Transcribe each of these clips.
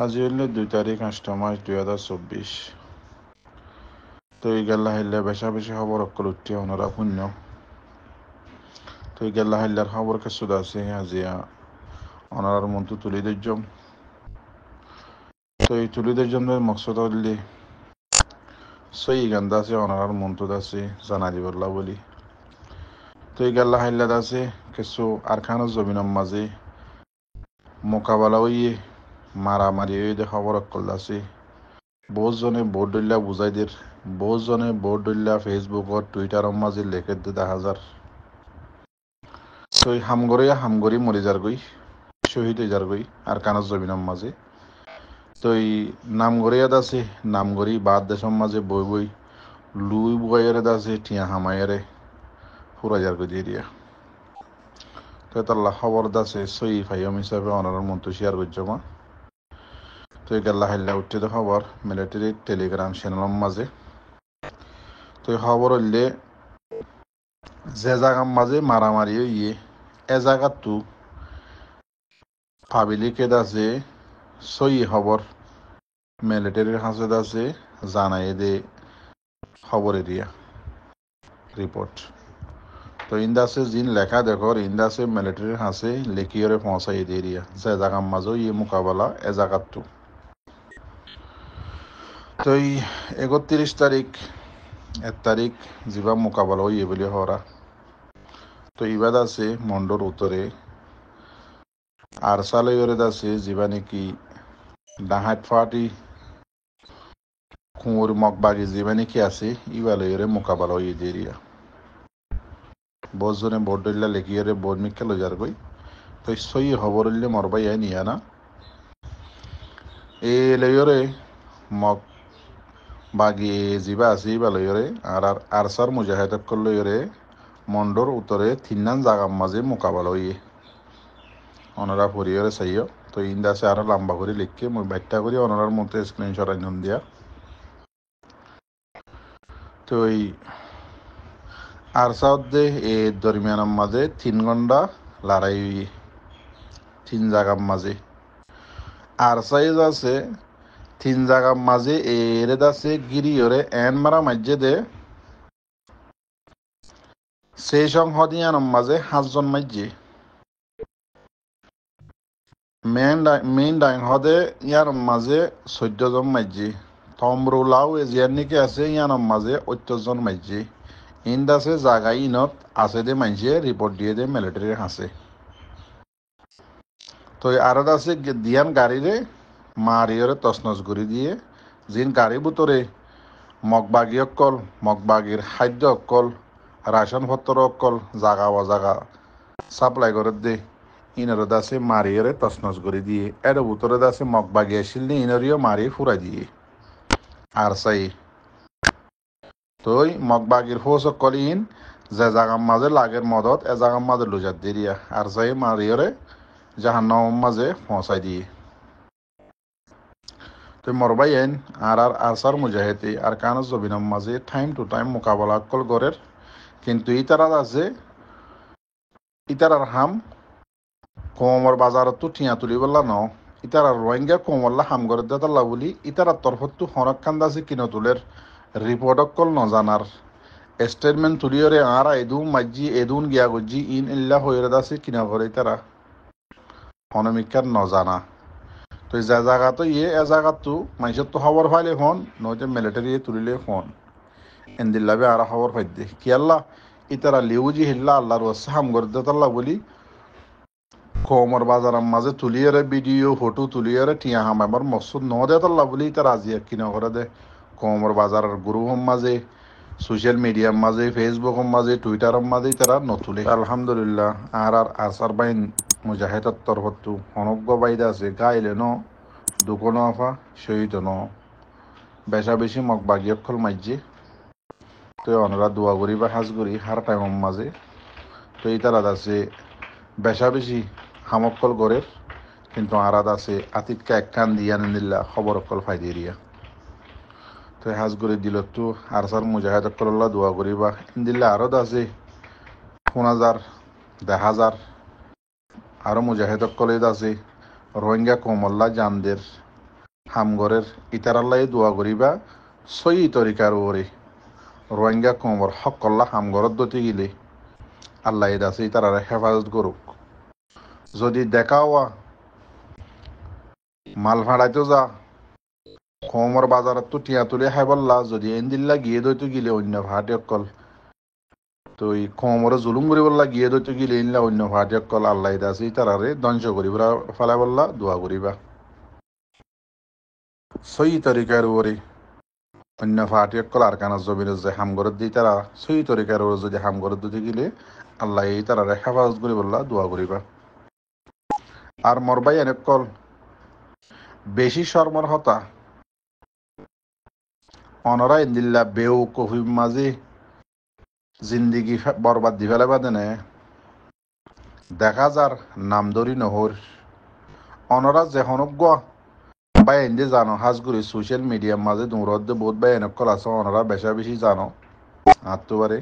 আজি হইলে 2 তারিখ 8 মাস 2024। তো এই গেলা হাইলে বেশা বেশি খবর অকল উঠতে ওনারা শূন্য। তো এই গেলা হাইলার খবর কেসুদ আছে আজিয়া ওনার মন্তু তুলি দর্জম। তো এই তুলি দর্জমের মকসদ হইলে সই গান্দা আছে ওনার মন্তু আছে জানা দিবল্লা বলি। তো এই গেলা হাইলাদ আছে কিছু আরখানোর জমিনের মাঝে মোকাবেলা হইয়ে মারামারি হয়ে খবর অকল আছে। বহুজনে বোর্ড দল্লা বুঝাই দের, বহুজনে বোর্ড দল্লা ফেসবুকত টুইটারের মাঝে লেখে দে 10,000। তো হামগরি মরে যার গই, শহীদ হয়ে যার গই আর কানার জমিনের মাঝে। তো এই নামগরিয়াদ আছে, নামগরি বাদ দেশের মাঝে বই বই লুই বুয়াইয়ারে আছে টিয়া হামাইয়ারে পুরা যার গই দিয়ে দিয়া। তো তাল্লা খবর দাসে সই ফাইম হিসাবে অনার মন্ত্রী শেয়ার করছে মা। তো এই গাল্লা হাইল্লা উঠতে দে খবর মিলিটারি টেলিগ্রাম চ্যানেলের মাঝে। তো এই খবর হইলে যে জায়গার মাঝে মারামারি হইয়ে এ জায়গা তু পাবলিকে আছে সই খবর মিলিটারির হাসে আছে জানাই দে খবর এরিয়া রিপোর্ট। তো ইন্দাসে জিন লেখা দেখর ইন্দাসে মিলিটারির হাসে লেখিয়রে পৌঁছাই দিয়ে এরিয়া যে জায়গার মাঝে ইয়ে মোকাবেলা এ জায়গার তু। তো এই 31 তারিখ 1 তারিখ যা মোকাবেলা হইয়ে বলে হরা। তো ইবাদ আছে মন্ডর উত্তরে আর সালয়রে আছে যা নাকি ডাহাত ফাটি কুঁর মগবাগি যা নাকি আছে ইবালয়রে মোকাবেলা হইয়ে দিয়ে এরিয়া বজনে বোর্ড দল্লা লেখিয়রে বোর্ড মিক্কা লজার গই। তো সই খবর হইলে মরবাই নিয়া না এ লয়রে মগ বাগি যা আছে ইবালয়রে আর আরসার মুজাহিদ লয়রে মন্ডর উত্তরে 3 জায়গার মাঝে মোকাবেলা হইয়ে ওনারা পরিবারে চাইও। তো ইন্দাসে আরো লম্বা করে লিখকে মই ব্যাখ্যা করি ওনার মধ্যে স্ক্রিনশট আইন দিয়া। তো এই আরসাদ দে এ দরমিয়ানের মাঝে 3 ঘন্টা লড়াই হইয়ে 3 জায়গার মাঝে আর সাইজ আছে 3 জায়গার মাঝে এর আছে গিরিয়রে এন মারা মাঝে দে সেই সংহদিয়ানের মাঝে 5 জন মাঝে মেইন ডাইন হদে ইয়ার মাঝে 14 জন মাঝে তমরুলাও এজিয়ার নাকি আছে ইয়ার মাঝে 28 জন মাঝে ইন্দাসে জায়গা ইনত আছে দে মাঝে রিপোর্ট দিয়ে দে মিলিটারির হাসে। তো আরো আছে দিয়ান গাড়িরে মারিয়রে তসনস করে দিয়ে জিন গাড়ি ভিতরে মগবাগি অকল মগবাগির খাদ্য অকল রাশন পত্র অকল জাগা অজাগা সাপ্লাই করে দে ইনারে দাসে মারিয়রে তসনস করে দিয়ে এর ভিতরে দাসে মগবাগি আসিল নি ইনারিও মারি ফুরাই দিয়ে আর চাই। তো মগবাগির ফোস অকল ইন যে জাগার মাঝে লাগের মদত এ জাগার মাঝে লুজার দিয়ে আর চাই মারিয়রে জাহান্নামের মাঝে পৌঁছাই দিয়ে। তো মরবাই আইন আর আরসার মুজাহিদি আর কানার জবিনের মাঝে টাইম টু টাইম মোকাবেলা কল গড়ের কিন্তু ইতারাত আছে ইতারার হাম কোমর বাজারত ঠিয়া তুলি বললা ন ইতারার রোহিঙ্গা কোমরলা হাম গড়ে দেতাল্লা বলি ইতারার তরফত হনক কান্দাসি কিনো তুলের রিপোর্ট কল ন জানার স্টেটমেন্ট তুলিয়রে আর এদুন মাজ্জি এদুন গিয়া গজ্জি ইন ইল্লা হইরে দাসি কিনা করে ইতারা হনমিকার ন জানা। তো যে জায়গা তো এ জায়গা তো মানুষের তো খবর পাইলে ফোন নয়তো মিলিটারি তুলিলে ফোন এন্দিল্লাবে আর খবর পাইতে কি আল্লাহ ইতারা লিউজি হিল্লা আল্লাহর ওয়াসা হাম করতে তাল্লা বলি কোমর বাজারের মাঝে তুলিয়ারে ভিডিও ফটো তুলিয়ারে টিয়া হাম এবার মকসুদ ন দে তাল্লা বলি তারা আজিয়া কিনা করে দে কোমর বাজারের গ্রুপের মাঝে সোশ্যাল মিডিয়ার মাঝে ফেসবুকের মাঝে টুইটারের মাঝে তারা নতুলে আলহামদুলিল্লাহ আর আরসার বাইন মুজাহিদর তরফতো অনজ্ঞ বাইদা আছে গাইলে ন দুকোনো আফা শহীদ ন বেশা বেশি মগ বাগিয়ক্ষল মাইজে। তো অনরা দোয়া করি বা হাজ করি হার টাইমের মাঝে। তো এই তারাদ আছে বেশা বেশি হামক্কল গড়ের কিন্তু আরাদ আছে আতিতকা একখান দিয়া নিল্লা খবর অকল ফাই দিয়ে রিয়া। তো হাজ করে দিল তো আরসার মুজাহিদ অকল্লা দোয়া করি বা ইন্দিল্লা আরদ আছে 5,000 10,000 আরো মুজাহিদ অকলেদ আছে রোহিঙ্গা কোমল্লা জানদের হামগরের ইতারাল্লাই দোয়া করিবা সই তরিকার ওরে রোহিঙ্গা কমর হক কল্লা হামগরত দতি গিলে আল্লাহ দাসে ইতারারে হেফাজত করুক। যদি দেখাওয়া মাল ভাড়াইতো যা কমর বাজারত তো টিয়া তুলে হাই বললা যদি এন্দিল্লা গিয়ে দইতো গিলে অন্য ভাটি অকল তো এই কমরে জুলুম করি বললা গিয়ে দইতো গিলে ইনলা অন্য ভাটি অকল আল্লাহ দাসে ইতারারে ধ্বংস করিবা ফেলা বললা দোয়া করিবা সই তরিকার ওরে অন্য ফাটি অকল আর কানা জমির যে হামগরত দিই তারা সই তরিকার ওরে যদি হামগরত দিতে গিলে আল্লাহ এই তারারে হেফাজত করি বললা দোয়া করিবা। আর মরবাই এনেকল বেশি শর্মর হতা অনরা ইন্দিল্লা বেউ কফি মাঝে জিন্দিগি বরবাদ দি ফেলে বাদেনে দেখা যার নাম ধরি নহর অনরা যেহনজ্ঞ বাই এনে জানো হাজগুড়ি সোশ্যাল মিডিয়ার মাঝে দৌড়ত বহুত বাই এনেকল আছে অনরা বেশা বেশি জানো আত্ম পারে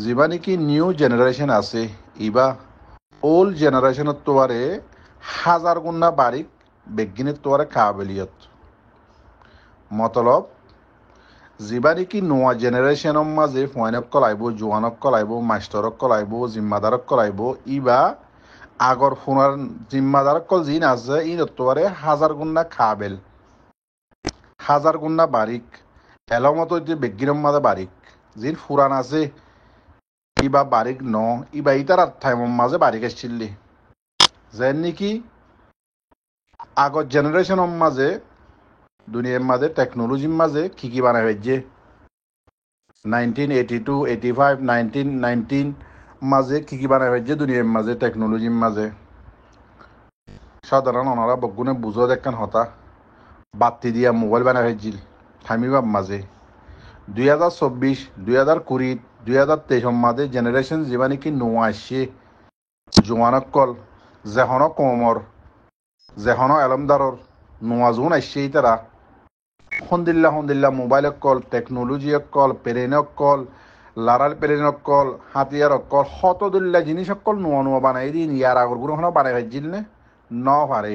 যিবা নেকি নিউ জেনারেশন আছে ইবা ওল্ড জেনারেশনত তোয়ারে হাজার গুণা বারিক বেগিনের তোয়ারে কাবিলিয়ত মতলব যিবা নেকি নোয়া জেনারেশনের মাঝে ফয়নক কলাইব জোয়ানক কলাইব মাস্টরক কলাইব জিম্মাদারক কলাইব ইবা আগর ফোনার জিম্মাদারক কল জিন আছে ই তোয়ারে হাজার গুণা কাবেল হাজার গুণা বারিক এলমত বেগিনের মাঝে বারিক জিন ফুরান আছে ইবা বারিক ন ইবা ইতার টাইমের মাঝে বারিক আসছিলি যেন নাকি আগর জেনারেশনের মাঝে দুনিয়ার মাঝে টেকনোলজির মাঝে কি বানাই হয়েছে 1982 85 1919 মাঝে কি বানাই হয়েছে দুনিয়ার মাঝে টেকনোলজির মাঝে সাধারণ ওনারা বগুনে বুঝো দেখান হতা বাতি দিয়া মোবাইল বানাই হয়েছিল থামিবার মাঝে 2024 2020 2023 মাঝে জেনারেশন যিবা নাকি নোয়া আসছে জোয়ানক কল যেহন কমর যেহন এলমদারর নোয়া জোন আসছে তারা হন্দিল্লা মোবাইল কল টেকনোলজি কল পেরেন কল লারাল পেরেন কল হাতিয়ার কল হতদুল্লা জিনিস কল নোয়া নোয়া বানাই দিন ইয়ার আগর গুলো বানাই ভাইছিল নে ন পারে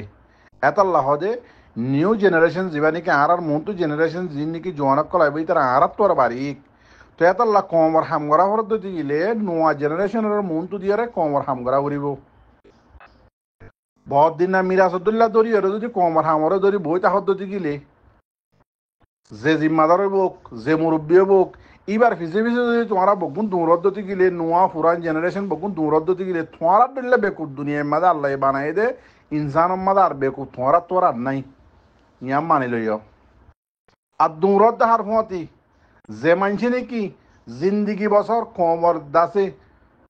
এতাল্লাহ দে নিউ জেনারেশন যিবা নাকি আর মনটো জেনারেশন যি নাকি জোয়ানক কল আইব তারা আর তো আর বারিক তো এতাল্লাহ কমর হামগরা হরত দিতে গেলে নোয়া জেনারেশনের মনটো দিয়ারে কমর হামগরা করিব বহুত দিন না মিরাজুদ্দুল্লাহ দরি যদি কমর হামরে দরি বই তাহত দিতে গেলে যে জিম্মাদার হোক যে মুরব্বী হোক এবার ফিসে ফিসে যদি তোমারা বকুন দৌড়তে গেলে নোয়া পুরান জেনারেশন বকুন দৌড়তে গেলে তোমারা দিলে বেকুব দুনিয়ার মাঝে আল্লাহ বানাই দে ইনসানের মাঝে আর বেকুব তোমারা তোর আর নাই ইয়াম মানি লইয় আর দৌড়ত দেখার ফতি যে মানছে নাকি জিন্দিগি বছর কমর দাসে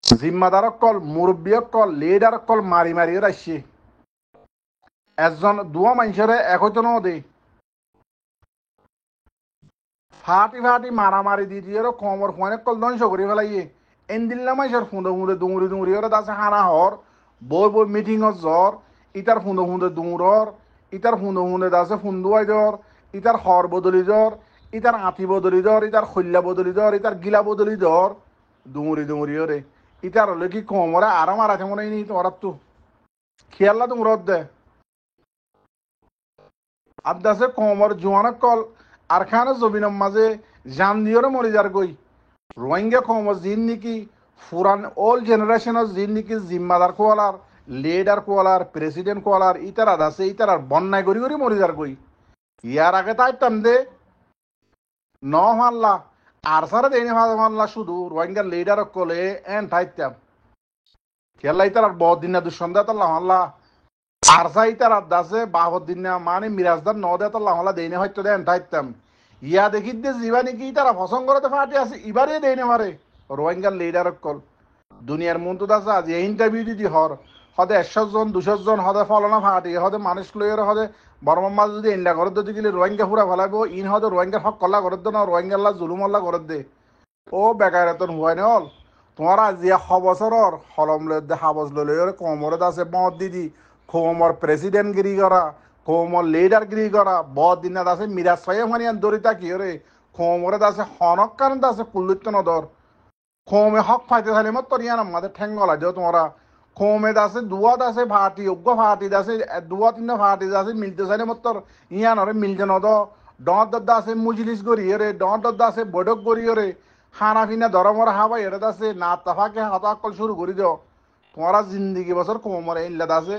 জিম্মাদার কল মুরব্বী কল লিডার কল মারি মারি আসছে একজন দুয়া মানুষের একজন দে ফাটি ফাটি মারামারি দি দিয়ে কমর ফোনে কল ধ্বংস করে ফেলাইয়ে এনদিল্লা মাইসের ফুঁদে দুঙুরি ওরা দাসে হানা হর বই মিটিংত জ্বর ইটার ফুঁদে দুঙুরর ইটার ফুঁদে দাসে ফুন্দুয়াই দর ইটার হর বদলি দর ইটার আঁতি বদলি দর ইটার খল্লা বদলি দর ইটার গিলা বদলি দর দুঙুরি ওরে ইটার হলে কি কমরে আরাম মারাতে মনে নি তোমার তো খেয়াল্লা দুঙুরত দে আর দাসে কমর জোয়ানক কল আর খানে জবিনের মাঝে জান দিয়েও মরে যার গই রোহিঙ্গা কমর জিন নাকি ফুরান ওল্ড জেনারেশনের জিন নাকি জিম্মাদার কোয়ালার লিডার কোয়ালার প্রেসিডেন্ট কোয়ালার ইতারা আছে ইতারা বন্যায় করি মরে যার গই ইয়ার আগে তাইতাম দে ন মাল্লা আর সারা দেয়নি মাল্লা শুধু রোহিঙ্গার লিডার কলে এন ঠাইতাম খেলা ইতার বহুত দিন না দুঃসন্দেহ তাল্লাহ মাল্লা আর সাই তার দাসে বাহর দিন না মানে মিরাজদার ন দে তাল্লাহ মাল্লা দেয়নি হয়তো দেন ঠাইতাম ইয়া দেখি দে যিবা নাকি তারা পছন্দ করতে ফাটি আছে এবারে দেয়নি মারে রোহিঙ্গার লিডার কল দুনিয়ার মন তো দাসা আজ এই ইন্টারভিউ দিদি হর হদে 100 জন 200 জন হদে ফলনা ফাটি হদে মানুষ লইয়ের হদে বর্মা মাছ যদি ইন্ডা করত দিতে গেলে রোহিঙ্গা পুরা ফেলাইব ইন হদে রোহিঙ্গার হক কল্লা করত না রোহিঙ্গাল্লা জুলুমল্লা করত দে ও বেকারতন হুয়াই নে হল তোমার আজিয়া বছরর হলম দে হাবজ লইয়ের কমরে দাসে মদ দিদি কোমর প্রেসিডেন্ট গিরি করা কোমর লিডার গিরি করা বহুত দিন আছে মিরাজ পাইয়ে মানে দরিতা কি রে কোমরে দাসে হনক কারণ দাসে কুল্লুত্ত নদর কোমে হক ফাইতে থাকলে মত তোর ইয়ান আমাদের ঠেঙ্গলা দিও তোমরা কমে আছে দুয়াত আছে ফাটি অজ্ঞ ফাটি আছে দুয়া তিনটা ফাটি আছে মিলতে চাইলে মতর ইয়ানরে মিলতে নদ ডঁত দদ্দা আছে মুজলিস গড়িয়ে রে ডঁত দদ্দা আছে বৈঠক গড়িয়ে রে খানা পিনা ধরমর হাওয়াই এর আছে না তাফাকে হতাকল শুরু করে দিও তোমারা জিন্দিগি বছর কমরে ইল্লাদ আছে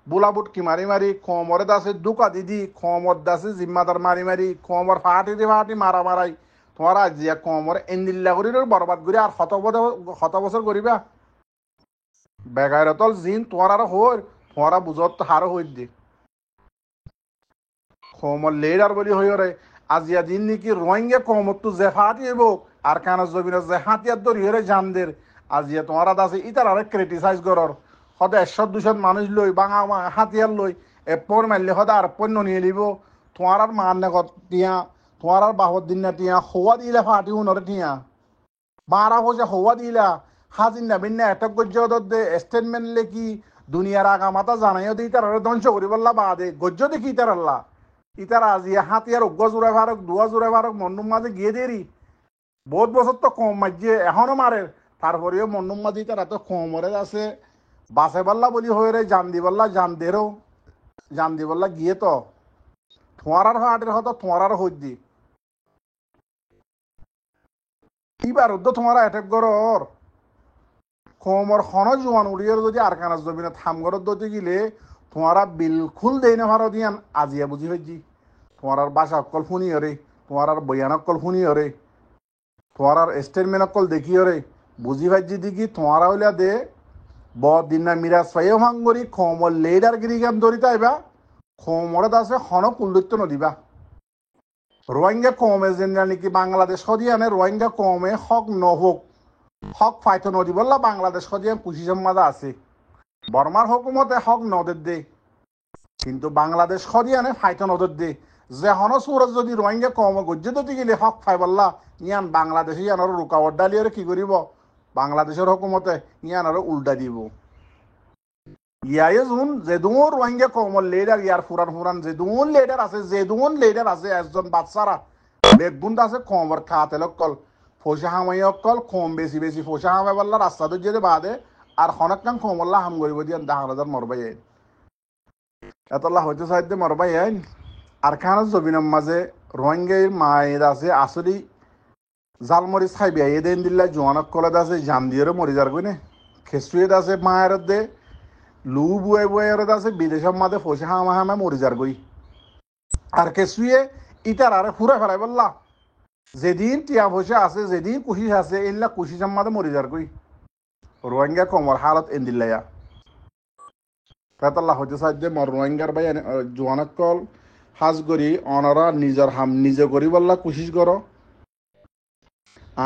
বুলাবুট কি মারি মারি কমরে দাসে দুকা দিদি কমর দাসে জিম্মাদার মারি মারি কমর ফাটি মারা মারাই তোমারা জিয়া কমর এন্দিল্লা করি বরবাদ করি আর শত বছর করিবা বেগাইরতল জিন তোমার আর হর তোমারা বুঝত হারো হই দি কমর লেডার বলি হইরে আজিয়া দিন নাকি রোহিঙ্গা কমর তো জেফাতি হইব আর কানা জমিন জেহাতিয়ার দরি হরে জানদের আজিয়া তোমারা দাসে ইতার আরে ক্রিটিসাইজ করর সদায় 100-200 মানুষ লই বাঙা হাতিয়ার লই এরপর মারলে সদায় আর পণ্য নিয়ে নিব তোমার আর মান নেগত টিয়া তোমার আর বাহর দিন না টিয়া হওয়া দিলে ফাটি উনরে টিয়া বারা বসে হওয়া দিলা হাজিন না বিন্না এটক গজ্য দে স্টেটমেন্ট লেখি দুনিয়ার আগা মাথা জানাইও দি তার ধ্বংস করি বললা বাদে গজ্য দেখি ইতার আল্লাহ ইতার আজিয়া হাতিয়ার অজ্ঞ জোড়া ভারক দুয়া জোড়া ভারক মন্নুম মাঝে গিয়ে দেরি বহুত বছর তো কম মাঝে এখনো মারে তারপরেও মন্নুম মাঝে তার এত কমরে আছে বাসে বললা বলি হয়ে রে জান দি বললা জান দি বললা গিয়ে তো তোমার হাটের হতো তোমার হইদি এবার তোমার অ্যাটাক করর কমর খন জোয়ান উড়িয়ে যদি আর কানা জমিনে থামগর দতে গিলে তোমারা বিলকুল দেই না ভারত দিয়ান আজিয়া বুঝি হইজি তোমার বাসা অকল শুনি হরে তোমার বয়ান অকল শুনি হরে তোমার স্টেটমেন্ট অকল দেখি হরে বুঝি ভাইজি দিকি তোমারা হইলা দে দিন না মিরাজ ফাইও ভাঙ্গরি কমর লেডার গিরিগাম দরিতা আইবা কমরে আছে খন কুলদৈত্য নদীবা রোহিঙ্গা কমে যেন নাকি বাংলাদেশ সদিয়ানে রোহিঙ্গা কমে হক নহক হক ফাইতো নদী বললা বাংলাদেশ সদিয়ান কুশিসম মাদা আছে বর্মার হুকুমতে হক নদের দে কিন্তু বাংলাদেশ সদিয়ানে ফাইতো নদর দে যে হন সুরজ যদি রোহিঙ্গা কমে গজ্জে দতি গেলে হক ফাই বললা ইয়ান বাংলাদেশে ইয়ানোর রুকাওয়ার ডালিয়ে কি করিব বাংলাদেশের হুকুমতে ইয়ানোর উল্টা দিব ইয়ায়ে জুন যেদুন রোহিঙ্গা কমর লিডার ইয়ার ফুরান যেদুন লিডার আছে একজন বাচ্চারা বেগুন্দ আছে কমর খাতে লক্কল ফসা হামাই অকল কম বেশি ফসা হামাই বললা রাস্তা তো যেতে বাদে আর খনক কাম কমল্লা হাম করিব দিয়ে 10,000 মরবাই আইন এতলা হইতে সাইডে মরবাই আইন আর খান জবিনের মাঝে রোহিঙ্গার মায়ের আছে আসলি জালমরি খাইবে এ দেন দিল্লা জোয়ানক কলেদ আছে জান দিয়ে মরি যার কইনে খেসুয়েদ আছে মায়ের দে লু বুয়ে বুয়ে আছে বিদেশের মাঝে ফসে হামা মরি যার গই আর কেসুয়ে ইটার আরে ফুরে ফেলাই বললা যেদিন টিয়া ফসে আছে যেদিন কুশিস আছে এগুলা কুশিসের মাঝে মরি যার গই রোহিঙ্গা কমর হালত এন্দিল্লাইয়া ফেতাল্লাহ হইতে সাহায্যে মর রোহিঙ্গার ভাই জোয়ানক কল হাজ করি অনারা নিজের হাম নিজে করি বললা কুশিস করো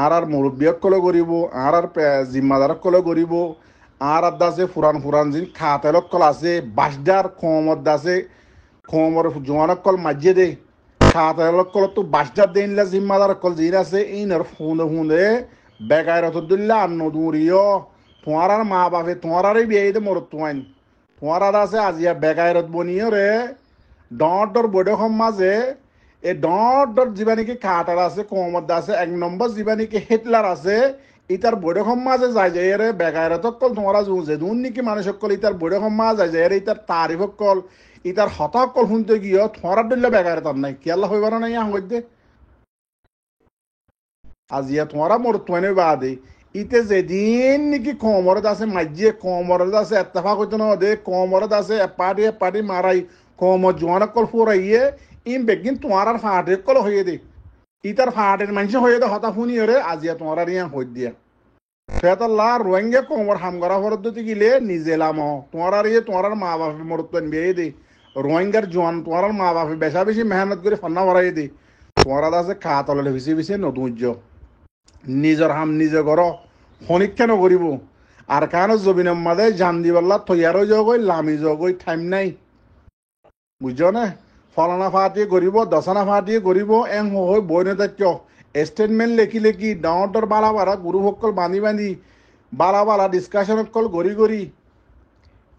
আর মুরব্বিয়ক কলে করিব আর জিম্মাদারক কলে করিব আর আছে ফুরান জিন খাতেলক কল আছে বাসদার কমর আছে কমর জোয়ানক কল মাঝে দে খাতেলক কল তো বাসদার দেনলা জিম্মাদার কল জিন আছে ইনর ফুঁদে বেগায় রতদুল্লা আর নদুরিও তোমার আর মা বাপে তোমার আর বিয়ে দে মরত তোমার আর আছে আজিয়া বেগায় রত বনিও রে ডর বৈঠক মাঝে এই ডর যিবা নাকি খাটার আছে কমর আছে 1 নম্বর যিবা নাকি হিটলার আছে ইতার বৈঠক মাঝে যায় যায় রে বেগায়রতক কল তোমরা যেদুন নাকি মানুষ কল ইতার বৈঠক মাঝ যায় যায় রে ইতার তারিফ কল ইতার হতাক কল শুনতে গিয়ে তোমার দিলে বেগায়রতার নাই কি আল্লাহ হইবার নাই আহমদ আজিয়া তোমারা মোর তোনে বাদে ইতে যেদিন নাকি কমরত আছে মাঝিয়ে কমরত আছে এত্তেফাক হইতে না দে কমরত আছে এপাটি মারাই কমর জোয়ানক কল ফুরাইয়ে ইম বেগিন তোমার আর ফাটে কল হয়ে দে ইতার ফাটের মানুষ হয়ে দে হতা শুনি রে আজিয়া তোমার আর ইয়া হই দিয়া ফেতাল্লাহ রোহিঙ্গা কমর হাম করা পদ্ধতি গিলে নিজে লাম তোমার আর ইয়ে তোমার মা বাপে মরত্ব বিয়ে দে রোহিঙ্গার জোয়ান তোমার মা বাপে বেশি মেহনত করে ফন্না ভরাই দে তোমার আছে খা তলে বেশি নতুন নিজের হাম নিজে কর শনিক্ষা নকরিব আর কারণ জবিনের মাঝে জান দিবাল্লা তৈয়ারও যোগ লামি যোগ টাইম নাই বুঝছো না ফলানা ফাটিয়ে গরিব দশানা ফাটিয়ে গরিব এং হৈ বই নেতাক্য স্টেটমেন্ট লেখি ডাঙৰ বালা গুৰুসকল বান্ধি বালা ডিছকাশ্যনসকল গৰি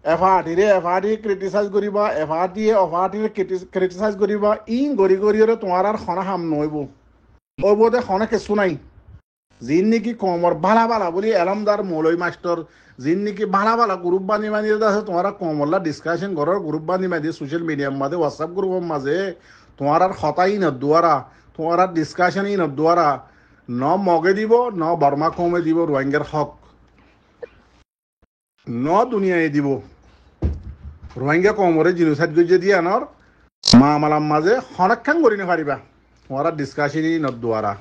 এফআৰটি ক্ৰিটিচাইজ কৰিবা এফআৰটিৰে ক্ৰিটিচাইজ কৰিবা ইং গৰি তোমাৰ আৰু খনা হাম নহব ওইবোধে খনে কেঁচু নাই যিন নাকি কমর ভালা ভালা বলি এলমদার মৌলই মাস্টার যিন নাকি ভালা ভালা গ্রুপ বানিয়ে আছে তোমার কমরলা ডিসকাশন করার গ্রুপ বানিয়ে সোশ্যাল মিডিয়ার মাঝে হোয়াটসঅ্যাপ গ্রুপের মাঝে তোমার আর হতাই না দুয়ারা তোমার আর ডিসকাশনই না দুয়ারা ন মগে দিব ন বর্মা কমে দিব রোহিঙ্গার হক ন দুনিয়ায় দিব রোহিঙ্গা কমরে জিনোসাইড গজে দিয়ে আনর মা মালাম মাঝে হনক্ষাং করি না পারিবা তোমার আর ডিসকাশনই ন দুয়ারা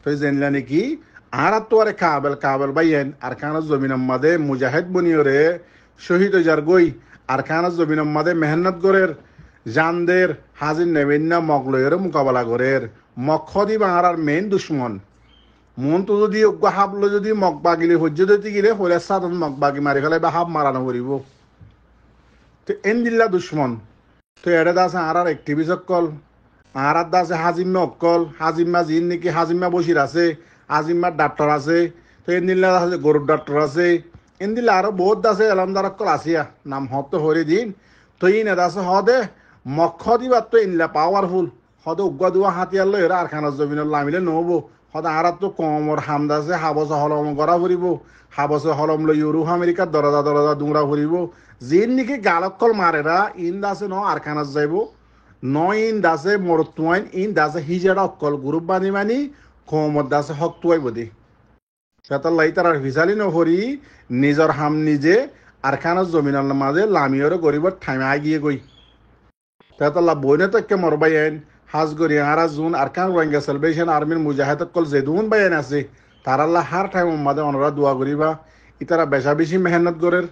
তো জানলা নাকি আর তো আরে কাবেল কাবেল বাইয়েন আর কানার জমিন মাদে মুজাহিদ বনিয়রে শহীদ যার গই আর কানার জমিন মাদে মেহনত গরের জানদের হাজির নেবেন না মগলয়ের মোকাবেলা গরের মক্ষদি বাঙার মেইন দুশ্মন মন তো যদি হাবলো যদি মগ বাগিলে সহ্য দিতে গেলে হলে সাধারণ মগ বাগি মারি ফেলে বা হাব মারানো করিব তো এন দিল্লা দুশ্মন তো এটা আছে আর এক্টিভিস্ট অকল আর আছে হাজিম্মা অকল হাজিম্মা যিন নাকি হাজিম্মা বসির আছে হাজিম্মার ডাক্তার আছে তো এন দিল্লা আছে গরুর ডাক্তার আছে এন দিল্লা আরো বহুত আছে এলামদার অকল আসিয়া নাম হত তো হরি দিন তো ইন এটা আছে হদে মক্ষ দিবার তো ইনলা পাওয়ারফুল হদে উগ্র দুয়া হাতিয়ার লই আর খানার জমিনের লামিলে নহব হদে আর তো কমর হামদা আছে হাবস হলম করা ফুরিব হাবস হলম লই ইউরোপ আমেরিকার দরজা দরজা দুংরা ফুরিব যিন নাকি গালকল মারেরা ইন দাসে ন আর খানার যাইব ন ইন দাসে মরতুয়াইন ইন দাসে হিজেরা অকল গ্রুপ বানি কমর দাসে হক তুয়াইব দি সেতার লাই তার ভিসালি নহরি নিজর হাম নিজে আর খানার জমিনের মাঝে লামিয়রে গরিবর ঠাইমে আগিয়ে গই তাহলে বইনে তো কে মরবাইন হাজগরি হারা জুন আর কান রোহিঙ্গা সেলিব্রেশন আর্মির মুজাহিদ কল জেদুন বাইন আছে তার আল্লাহ হার টাইম মাদে অনরা দোয়া করিবা ইতারা বেশা বেশি মেহনত করের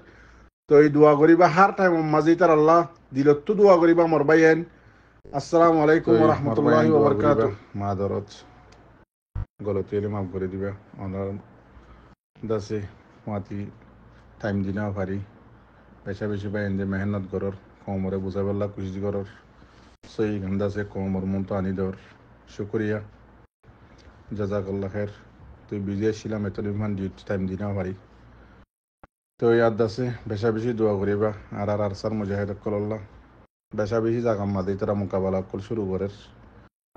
তো এই দোয়া করিবা হার টাইম মাঝে ইতার আল্লাহ দিলত তো দোয়া করিবা মরবাইন আসসালামু আলাইকুম ওয়া রাহমাতুল্লাহি ওয়া বারাকাতুহু মাদরত গলতি হলে মাফ করে দিবা অনার দাসে মাতি টাইম দিনা পারি বেশা বেশি বাইন যে মেহনত করর কমরে বুঝাবেলা কুশিজ করর সই গন্ধা সে কমর মন তো আনি দর শুক্রিয়া জাজাকাল্লাহ খের তুই বিজি আসছিলাম এত ইমান ডিউটি টাইম দিনা পারি তো ইয়াদ আছে বেশা বেশি দোয়া করিবা আর আর আরসার মুজাহিদ কল্লাহ বেশা বেশি জাগাম মাদে তারা মোকাবেলা কল শুরু করের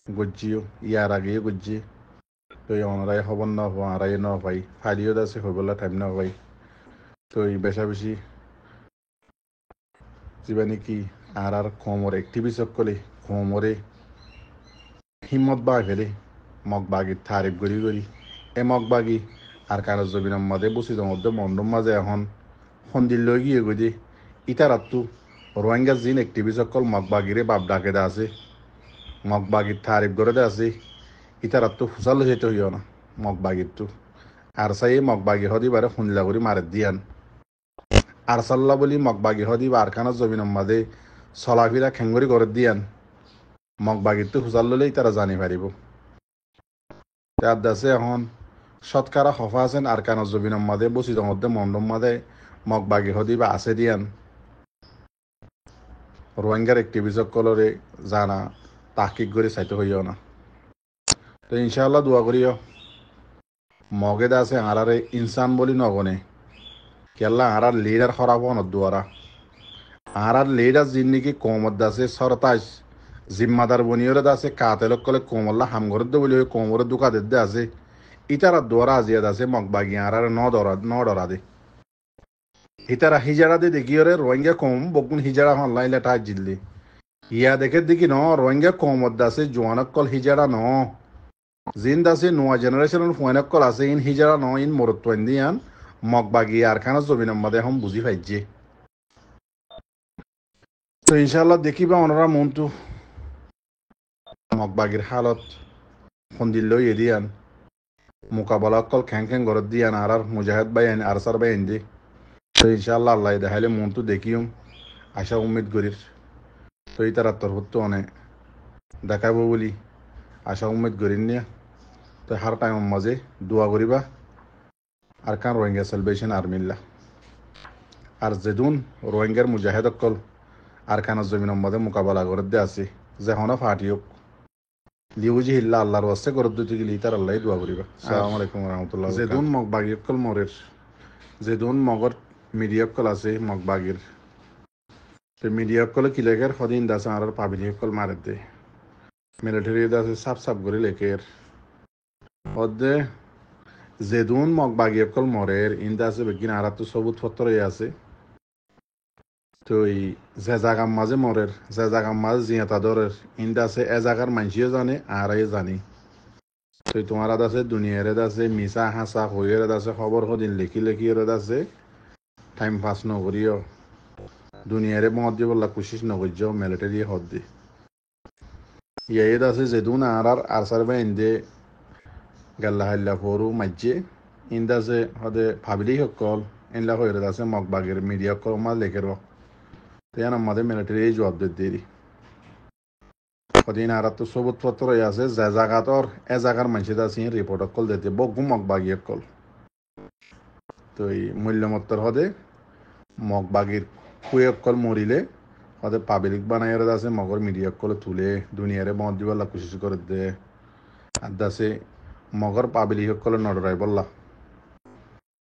গজ্জিও ইয়ার আগে গজ্জি তো অনরাই খবর না হওয়া আড়াই না পাই ফাইলিও আছে হইবলা টাইম না পাই তো এই বেশা বেশি যিবা নাকি আর কমর এক্টিভিস্ট সকলে কমরে হিম্মত বাগ ফেলে মগ বাগি তারিফ করি এ মগ বাগি আর কারো জমিনের মাঝে বসিত মধ্যে মন্ডম মাঝে এখন সন্দিল লৈ গিয়ে গদি ইতারাতো রোহিঙ্গা জিন এক্টিভিস্ট সকল মগ বাগিরে বাপ ডাকে দে আছে মগ বাগির তারিফ করে দে আছে ইতারাতো ফুসাল যেতে হইও না মগ বাগিরতো আর চাই মগ বাগি হদি বারে শুনলা করে মারে দিয়ান আর সাল্লা বলি মগবাগি হদি বা আরখানার জমিনের মাঝে চলাফিরা খেঙ্গরি করে দিয়ান মগবাগির তো হুজাল ললেই তারা জানি পারিব তার দাসে এখন শতকারা হফা আছেন আরকানার জমিনের মাঝে বসিত মধ্যে মন্ডম মাঝে মগবাগি হদি বা আছে দিয়ান রোহিঙ্গার এক্টিভিস্ট সকলরে জানা তাকিক করে চাইতে হইও না তো ইনশাআল্লাহ দোয়া করিও মগে দাসে আরারে ইনসান বলি নগনে কেলা আর লিডার খারাপ হন দুয়ারা আর লিডার যিন নাকি কমর দাসে সরতাইশ জিম্মাদার বনিয়রে দাসে কাতেলক কলে কমল্লা হামগর দে বলি কমরে দুকা দে আছে ইতারা দুয়ারা আজিয়া দাসে মগবাগি আর ন ডরা দে ইতারা হিজারা দে দেখিয়রে রোহিঙ্গা কম বকুন হিজারা হন লাইলে টাই জিল্লি ইয়া দেখে দেখি ন রোহিঙ্গা কমর দাসে জোয়ানক কল হিজারা ন জিন দাসে নোয়া জেনারেশনের ফোয়ানক কল আছে ইন হিজারা ন ইন মরত্ব দিয়ান মগবাগি আর খানা জমিনের মধ্যে এখন বুঝি পাইছে তো ইনশাল্লাহ দেখিবা ওনারা মনটো মগবাগির হালত সন্দিল লই এদিয়ান মোকাবেলা কল খ্যাং খ্যাং ঘরত দিয়ান আর মুজাহিদ বাই আইন আরসার বাই আইন দি তো ইনশাল্লাহ আল্লাহ দেখাইলে মনটো দেখিম আশা উম্মিদ করির তো এই তার তরফতো অনেক দেখাবো বলি আশা উম্মিদ করিন নিয়া তো হার টাইমের মাঝে দোয়া করিবা আর কান রোহিঙ্গা সেলিব্রেশন আর্মিল্লা আর যেদুন রোহিঙ্গার মুজাহিদ অকল আর কানের জমিনের মধ্যে মোকাবেলা করে দে আছে যে হন ফাটিওক লিউজি হিল্লা আল্লাহর ওয়াস্তে করে দিতে গেলে তার আল্লাহ দোয়া করিবা আসসালামু আলাইকুম ওয়া রাহমাতুল্লাহ যেদুন মগবাগি অকল মরের যেদুন মগর মিডিয়া অকল আছে মগবাগির তো মিডিয়া অকলে কিলেকের সদিন দাসে আর পাবিলি অকল মারে দে মিলিটারি দাসে সাপ সাপ করে লেকের অদে যেদুন মগ বাগি অকল মরের ইন্দা আছে বেগিন আর তো সবুত পত্র আছে তো এই যে জাগার মাঝে মরের যে জাগার মাঝে জিয়াতা ধরের ইন্দা আছে এ জাগার মানুষও জানে আর জানি তো তোমার আছে দুনিয়ার আছে মিছা হাসা হইয়ের আছে খবর সদিন লেখি লেখি এর আছে টাইম পাস নকরিও দুনিয়ারে মত দিবলা কোশিশ নকরিও মিলিটারি হদ দি ইয়ে আছে যেদুন আর সারবে ইন্দে গাল্লা হাল্লা ফরু মাজ্জে ইন্দা আছে হদে ভাবিলি সকল ইনলা হইরে আছে মগ বাগের মিডিয়া কল মা লেখের তেন আমাদের মিলিটারি জবাব দেরি কদিন আর তো সবুত পত্র আছে যে জায়গাতর এ জায়গার মানুষের আছে রিপোর্ট কল দিতে বগু মগ বাগি কল তো এই মূল্যমত্তর হদে মগ বাগির কুয়ে কল মরিলে হদে পাবলিক বানাই আছে মগর মিডিয়া কল তুলে দুনিয়ারে মত দিবলা কোশিশ করে দে আর দাসে মগর পাবলিক কল নডরাই বললা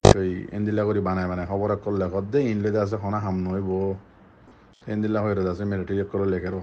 তো এই এন্দিলা করে বানায় বানায় খবর কল লেখত দে ইনলে আছে হনা হাম নইব এন্দিলা হয়ে আছে মিলিটারি কল লেখের